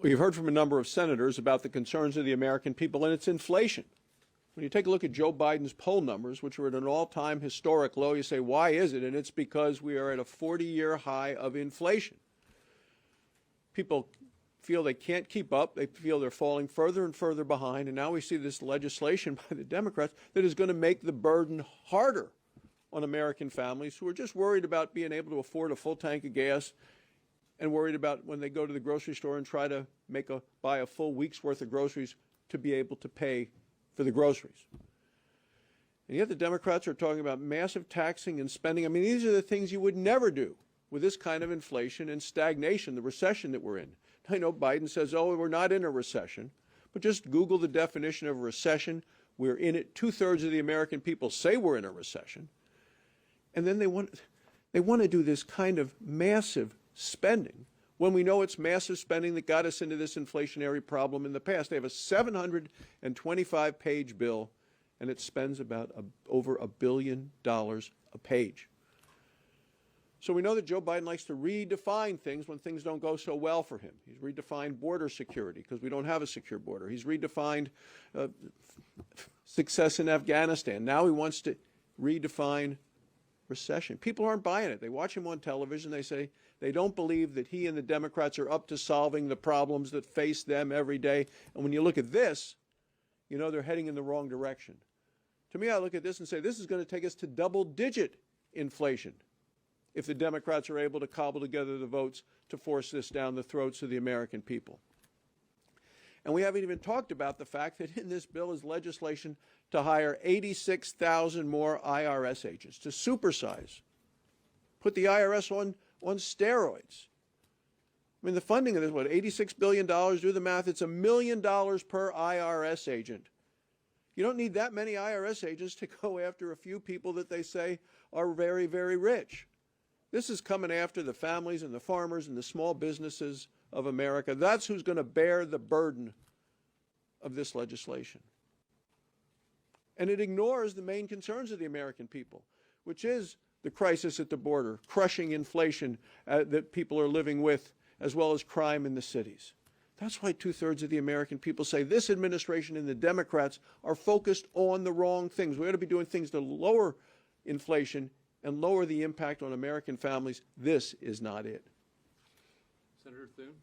Well, you've heard from a number of senators about the concerns of the American people, and it's inflation. When you take a look at Joe Biden's poll numbers, which are at an all-time historic low, you say, why is it? And it's because we are at a 40-year high of inflation. People feel they can't keep up. They feel they're falling further and further behind. And now we see this legislation by the Democrats that is going to make the burden harder on American families who are just worried about being able to afford a full tank of gas and worried about when they go to the grocery store and try to buy a full week's worth of groceries to be able to pay for the groceries. And yet the Democrats are talking about massive taxing and spending. I mean, these are the things you would never do with this kind of inflation and stagnation, the recession that we're in. I know Biden says, oh, we're not in a recession, but just Google the definition of a recession. We're in it. 2/3 of the American people say we're in a recession. And then they want to do this kind of massive spending when we know it's massive spending that got us into this inflationary problem in the past. They have a 725-page bill, and it spends about over $1 billion a page. So we know that Joe Biden likes to redefine things when things don't go so well for him. He's redefined border security because we don't have a secure border. He's redefined success in Afghanistan. Now he wants to redefine recession. People aren't buying it. They watch him on television. They say they don't believe that he and the Democrats are up to solving the problems that face them every day. And when you look at this, you know they're heading in the wrong direction. To me, I look at this and say this is going to take us to double-digit inflation if the Democrats are able to cobble together the votes to force this down the throats of the American people. And we haven't even talked about the fact that in this bill is legislation to hire 86,000 more IRS agents, to supersize, put the IRS on steroids. I mean, the funding of this, what, $86 billion? Do the math. It's $1 million per IRS agent. You don't need that many IRS agents to go after a few people that they say are very, very rich. This is coming after the families and the farmers and the small businesses of America. That's who's going to bear the burden of this legislation. And it ignores the main concerns of the American people, which is the crisis at the border, crushing inflation that people are living with, as well as crime in the cities. That's why 2/3 of the American people say this administration and the Democrats are focused on the wrong things. We ought to be doing things to lower inflation and lower the impact on American families. This is not it. Senator Thune.